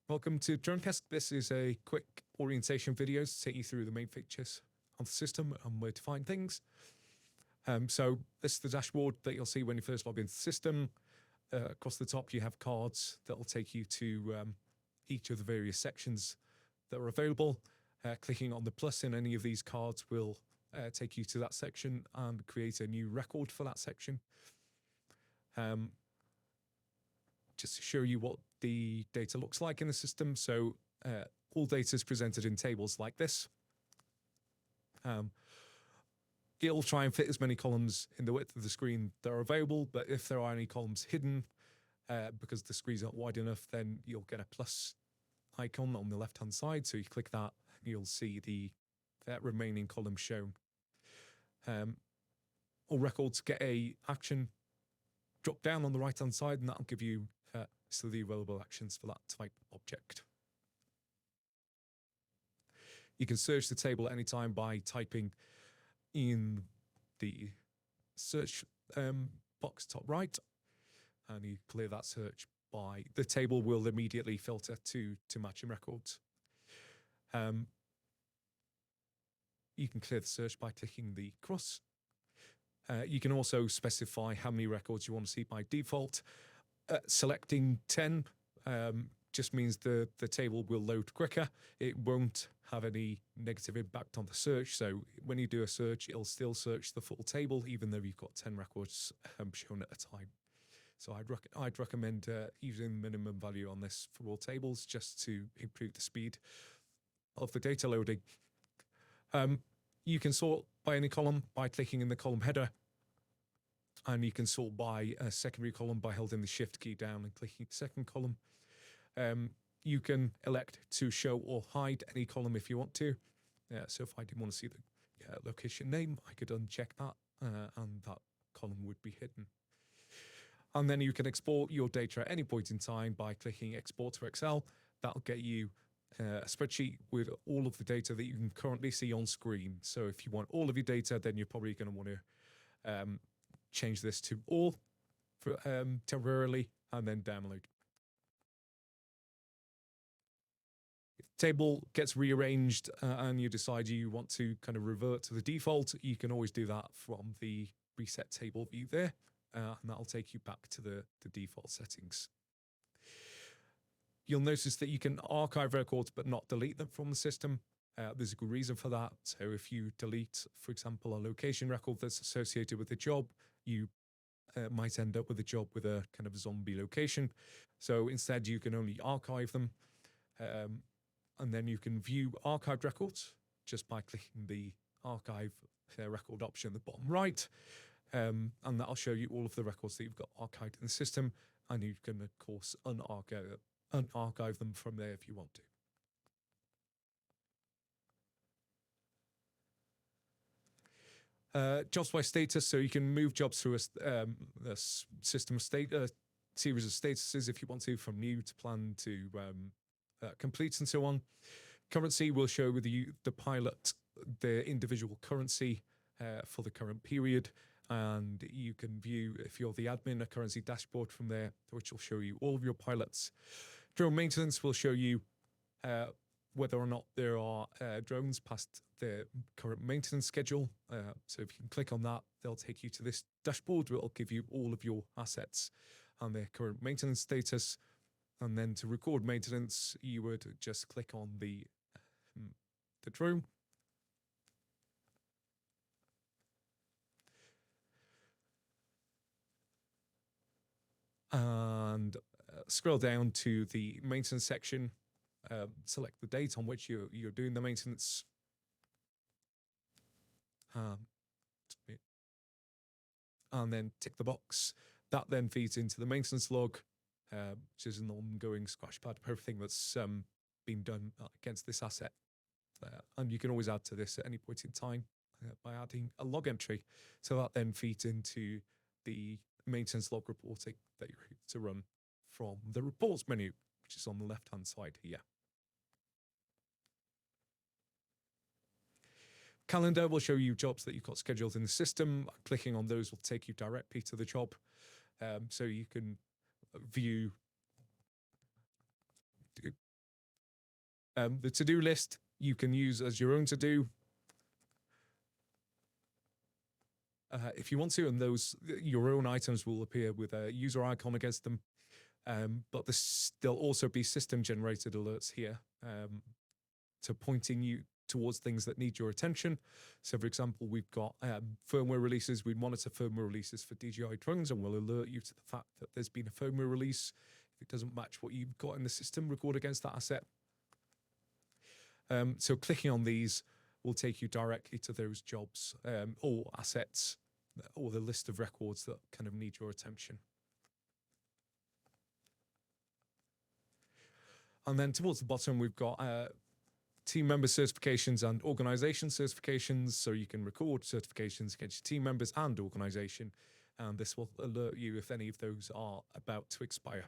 Welcome to Dronedesk. This is a quick orientation video to take you through the main features of the system and where to find things. So this is the dashboard that you'll see when you first log into the system. Across the top, you have cards that will take you to each of the various sections that are available. Clicking on the plus in any of these cards will take you to that section and create a new record for that section. Just to show you what the data looks like in the system. So all data is presented in tables like this. It'll try and fit as many columns in the width of the screen that are available, but if there are any columns hidden because the screen's not wide enough, then you'll get a plus icon on the left-hand side. So you click that, you'll see the remaining column shown. All records get a action drop down on the right-hand side, and that'll give you so the available actions for that type object. You can search the table at any time by typing in the search box top right, and you clear that search by the table will immediately filter to matching records. You can clear the search by clicking the cross. You can also specify how many records you want to see by default. Selecting 10 just means the table will load quicker. It won't have any negative impact on the search. So when you do a search, it'll still search the full table, even though you've got 10 records shown at a time. So I'd recommend using minimum value on this for all tables just to improve the speed of the data loading. You can sort by any column by clicking in the column header, and you can sort by a secondary column by holding the shift key down and clicking the second column. You can elect to show or hide any column if you want to. So if I didn't want to see the location name, I could uncheck that and that column would be hidden. And then you can export your data at any point in time by clicking Export to Excel. That'll get you a spreadsheet with all of the data that you can currently see on screen. So if you want all of your data, then you're probably going to want to change this to all for temporarily and then download. If the table gets rearranged and you decide you want to kind of revert to the default, you can always do that from the reset table view there, and that'll take you back to the default settings. You'll notice that you can archive records but not delete them from the system. There's a good reason for that. So if you delete, for example, a location record that's associated with a job, you might end up with a job with a kind of zombie location. So instead, you can only archive them. And then you can view archived records just by clicking the archive record option at the bottom right. And that'll show you all of the records that you've got archived in the system. And you can, of course, unarchive them from there if you want to. Jobs by status, so you can move jobs through a system state, series of statuses if you want to, from new to planned to complete and so on. Currency will show with you the pilot the individual currency for the current period, and you can view, if you're the admin, a currency dashboard from there, which will show you all of your pilots. Drone maintenance will show you whether or not there are drones past the current maintenance schedule. So if you can click on that, they'll take you to this dashboard where it'll give you all of your assets and their current maintenance status. And then to record maintenance, you would just click on the drone. And scroll down to the maintenance section. Select the date on which you're doing the maintenance. And then tick the box. That then feeds into the maintenance log, which is an ongoing scratch pad of everything that's been done against this asset. And you can always add to this at any point in time by adding a log entry. So that then feeds into the maintenance log reporting that you're able to run from the reports menu, which is on the left-hand side here. Calendar will show you jobs that you've got scheduled in the system. Clicking on those will take you directly to the job. So you can view The to-do list you can use as your own to-do if you want to, and your own items will appear with a user icon against them. But there'll also be system-generated alerts here, so pointing you towards things that need your attention. So, for example, we've got firmware releases. We monitor firmware releases for DJI drones, and we'll alert you to the fact that there's been a firmware release. If it doesn't match what you've got in the system, record against that asset. So clicking on these will take you directly to those jobs or assets or the list of records that kind of need your attention. And then towards the bottom, we've got team member certifications and organization certifications. So you can record certifications against your team members and organization. And this will alert you if any of those are about to expire.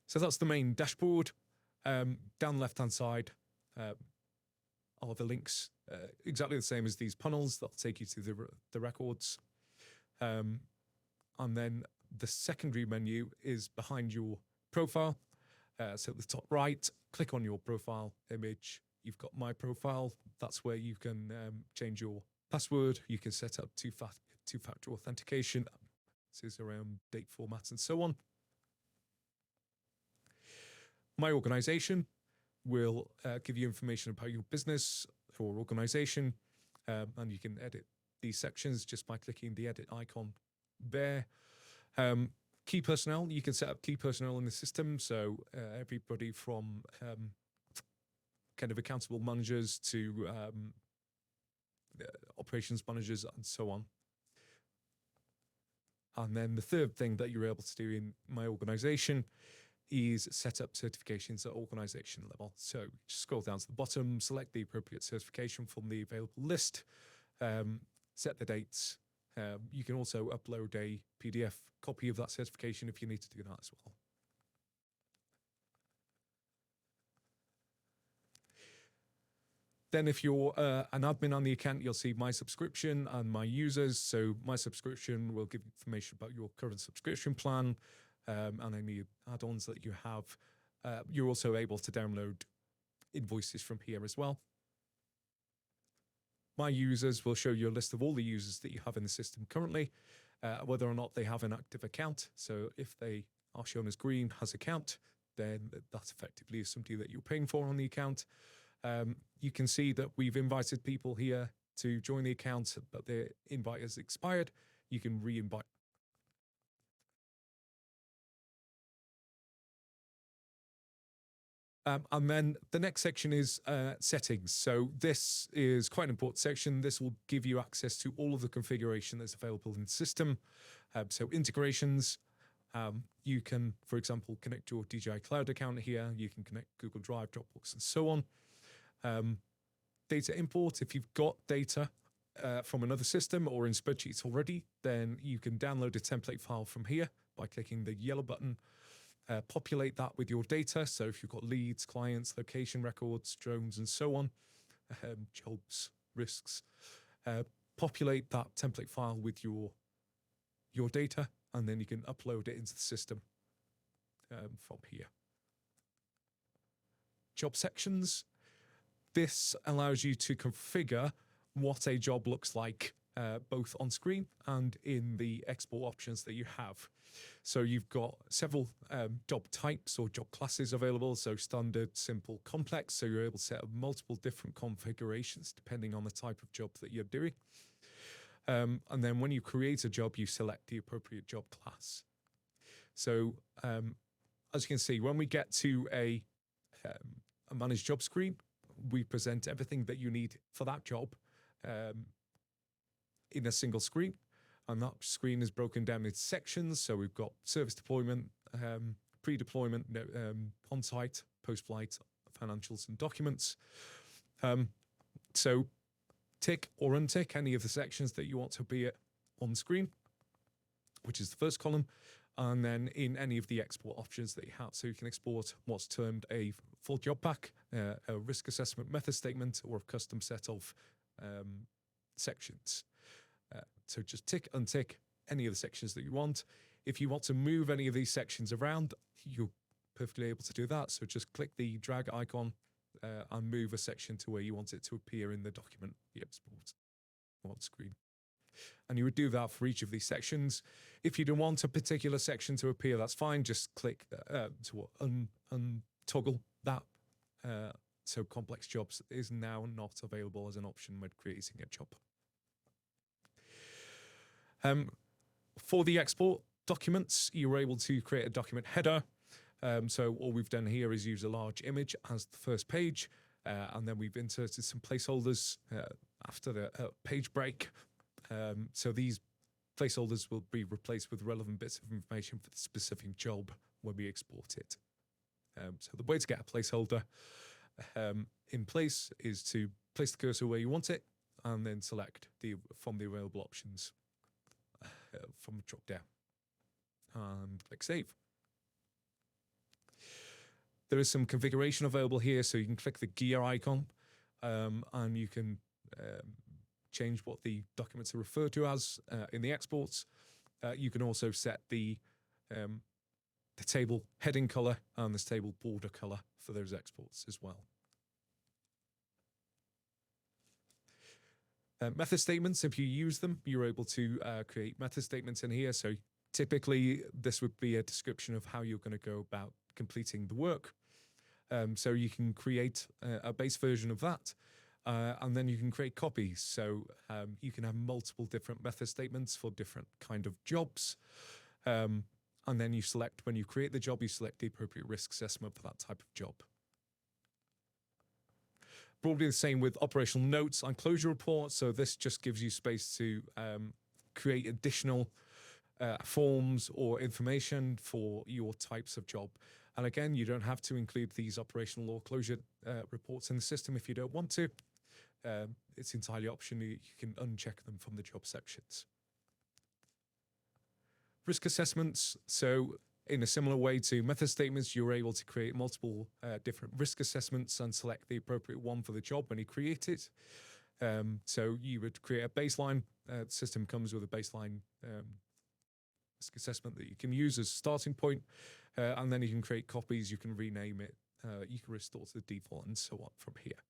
So that's the main dashboard. Down the left-hand side are the links, exactly the same as these panels. That'll take you to the records. And then the secondary menu is behind your profile. So at the top right, click on your profile image. You've got My Profile. That's where you can change your password. You can set up two-factor authentication. This is around date formats and so on. My organization will give you information about your business or organization, and you can edit these sections just by clicking the edit icon there. Key personnel, you can set up key personnel in the system, so everybody from kind of accountable managers to operations managers and so on. And then the third thing that you're able to do in My Organization is set up certifications at organization level. So just scroll down to the bottom, select the appropriate certification from the available list, set the dates. You can also upload a PDF copy of that certification if you need to do that as well. Then if you're an admin on the account, you'll see My Subscription and My Users. So My Subscription will give information about your current subscription plan, and any add-ons that you have. You're also able to download invoices from here as well. My Users will show you a list of all the users that you have in the system currently, whether or not they have an active account. So if they are shown as green, has account, then that effectively is somebody that you're paying for on the account. You can see that we've invited people here to join the account, but their invite has expired. You can re-invite. And then the next section is settings. So this is quite an important section. This will give you access to all of the configuration that's available in the system. So integrations, you can, for example, connect your DJI Cloud account here. You can connect Google Drive, Dropbox, and so on. Data import, if you've got data from another system or in spreadsheets already, then you can download a template file from here by clicking the yellow button. Populate that with your data. So if you've got leads, clients, location records, drones, and so on, jobs, risks, populate that template file with your data, and then you can upload it into the system from here. Job sections. This allows you to configure what a job looks like, both on screen and in the export options that you have. So you've got several job types or job classes available. So standard, simple, complex. So you're able to set up multiple different configurations depending on the type of job that you're doing. And then when you create a job, you select the appropriate job class. So as you can see, when we get to a managed job screen, we present everything that you need for that job in a single screen. And that screen is broken down into sections. So we've got service deployment, pre-deployment, on-site, post-flight, financials, and documents. So tick or untick any of the sections that you want to be on screen, which is the first column, and then in any of the export options that you have. So you can export what's termed a full job pack, a risk assessment method statement, or a custom set of sections. So just tick, untick any of the sections that you want. If you want to move any of these sections around, you're perfectly able to do that. So just click the drag icon and move a section to where you want it to appear in the document you export on screen. And you would do that for each of these sections. If you don't want a particular section to appear, that's fine. Just click to untoggle that. So complex jobs is now not available as an option when creating a job. For the export documents, you're able to create a document header. So all we've done here is use a large image as the first page, and then we've inserted some placeholders after the page break. So these placeholders will be replaced with relevant bits of information for the specific job when we export it. So the way to get a placeholder in place is to place the cursor where you want it, and then select from the available options from the drop down, and click Save. There is some configuration available here, so you can click the gear icon, and you can change what the documents are referred to as in the exports. You can also set the table heading color and the table border color for those exports as well. Method statements, if you use them, you're able to create method statements in here. So typically, this would be a description of how you're going to go about completing the work. So you can create a base version of that, and then you can create copies. So you can have multiple different method statements for different kind of jobs. And then you select, when you create the job, you select the appropriate risk assessment for that type of job. Broadly the same with operational notes and closure reports. So this just gives you space to create additional forms or information for your types of job. And again, you don't have to include these operational or closure reports in the system if you don't want to. It's entirely optional. You can uncheck them from the job sections. Risk assessments. So in a similar way to method statements, you're able to create multiple different risk assessments and select the appropriate one for the job when you create it. So you would create a baseline. The system comes with a baseline risk assessment that you can use as a starting point, and then you can create copies, you can rename it, you can restore to the default, and so on from here.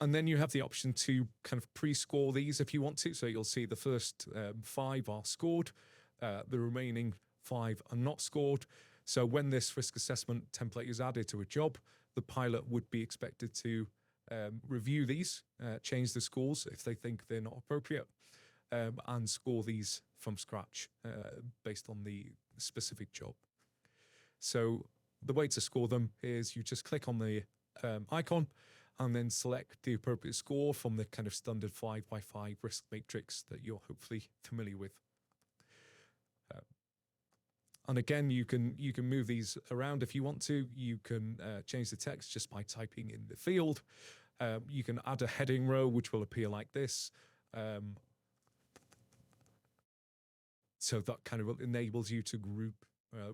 And then you have the option to kind of pre-score these if you want to. So you'll see the first 5 are scored. The remaining 5 are not scored. So when this risk assessment template is added to a job, the pilot would be expected to review these, change the scores if they think they're not appropriate, and score these from scratch based on the specific job. So the way to score them is you just click on the icon and then select the appropriate score from the kind of standard 5x5 risk matrix that you're hopefully familiar with. And again, you can move these around if you want to. You can change the text just by typing in the field. You can add a heading row, which will appear like this. So that kind of enables you to group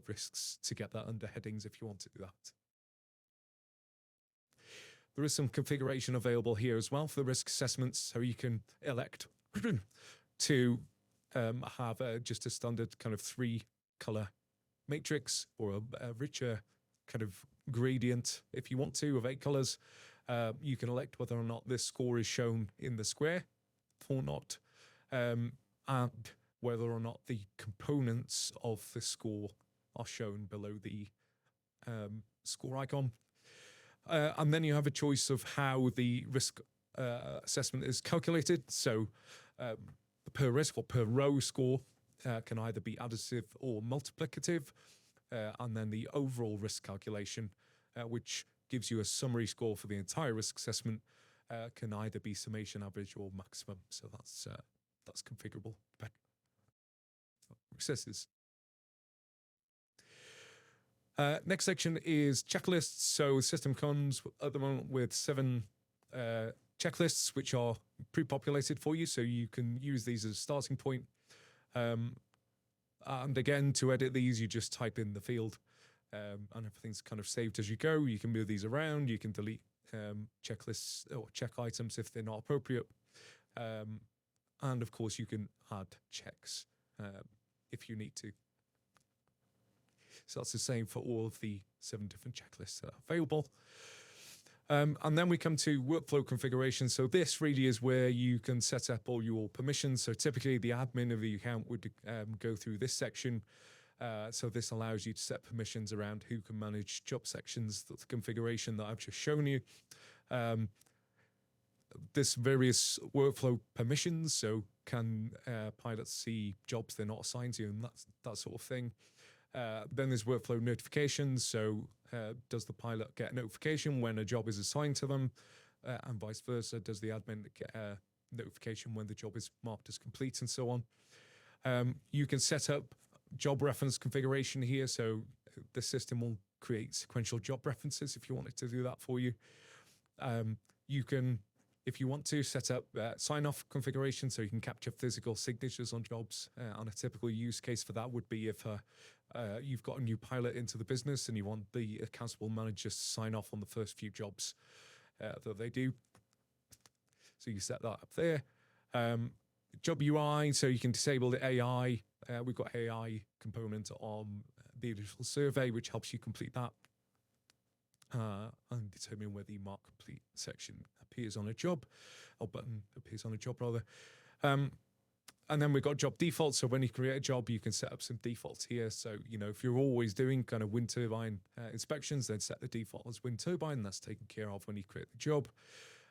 risks together under headings if you want to do that. There is some configuration available here as well for the risk assessments. So you can elect to have just a standard kind of 3-color matrix, or a richer kind of gradient if you want to, of 8 colors. You can elect whether or not this score is shown in the square or not, and whether or not the components of the score are shown below the score icon. And then you have a choice of how the risk assessment is calculated. So per risk or per row score can either be additive or multiplicative. And then the overall risk calculation, which gives you a summary score for the entire risk assessment, can either be summation, average, or maximum. So that's configurable. Recesses. Next section is checklists. So the system comes at the moment with 7 checklists, which are pre-populated for you. So you can use these as a starting point. And again, to edit these, you just type in the field, and everything's kind of saved as you go. You can move these around. You can delete checklists or check items if they're not appropriate. And of course, you can add checks if you need to. So that's the same for all of the 7 different checklists that are available. And then we come to workflow configuration. So this really is where you can set up all your permissions. So typically the admin of the account would go through this section. So this allows you to set permissions around who can manage job sections, the configuration that I've just shown you. There's various workflow permissions. So can pilots see jobs they're not assigned to, and that sort of thing. Then there's workflow notifications. So does the pilot get a notification when a job is assigned to them, and vice versa? Does the admin get a notification when the job is marked as complete, and so on? You can set up job reference configuration here. So the system will create sequential job references if you want it to do that for you. You can, if you want to, set up sign-off configuration, so you can capture physical signatures on jobs. And a typical use case for that would be if you've got a new pilot into the business and you want the accountable manager to sign off on the first few jobs that they do. So you set that up there. Job UI, so you can disable the AI. We've got AI component on the initial survey, which helps you complete that and determine where the mark complete section appears on a job, or button appears on a job rather. And then we've got job defaults. So when you create a job, you can set up some defaults here. So, you know, if you're always doing kind of wind turbine inspections, then set the default as wind turbine. That's taken care of when you create the job.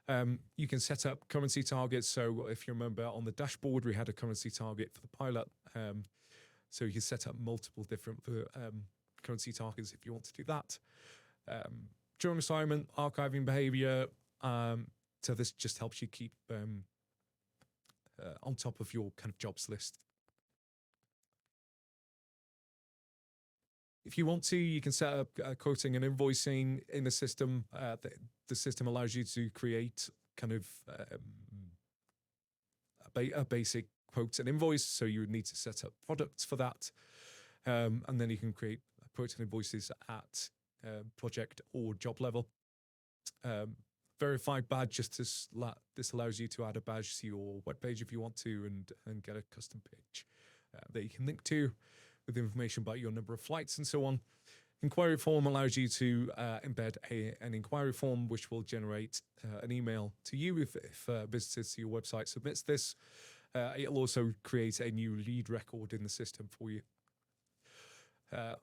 You can set up currency targets. So if you remember on the dashboard, we had a currency target for the pilot. So you can set up multiple different currency targets if you want to do that. During assignment, archiving behavior. So this just helps you keep on top of your kind of jobs list. If you want to, you can set up quoting and invoicing in the system. The system allows you to create kind of a basic quote and invoice. So you would need to set up products for that. And then you can create quotes and invoices at project or job level. Verified badge, this allows you to add a badge to your web page if you want to, and get a custom page that you can link to with information about your number of flights and so on. Inquiry form allows you to embed an inquiry form, which will generate an email to you if visitors to your website submits this. It'll also create a new lead record in the system for you.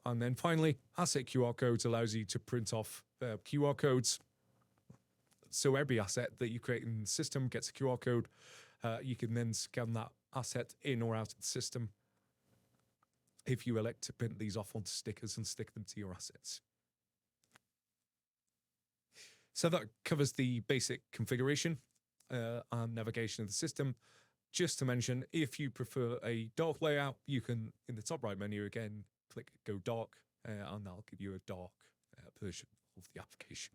And then finally, asset QR codes allows you to print off QR codes. So every asset that you create in the system gets a QR code. You can then scan that asset in or out of the system if you elect to print these off onto stickers and stick them to your assets. So that covers the basic configuration and navigation of the system. Just to mention, if you prefer a dark layout, you can, in the top right menu again, click Go Dark, and that'll give you a dark version of the application.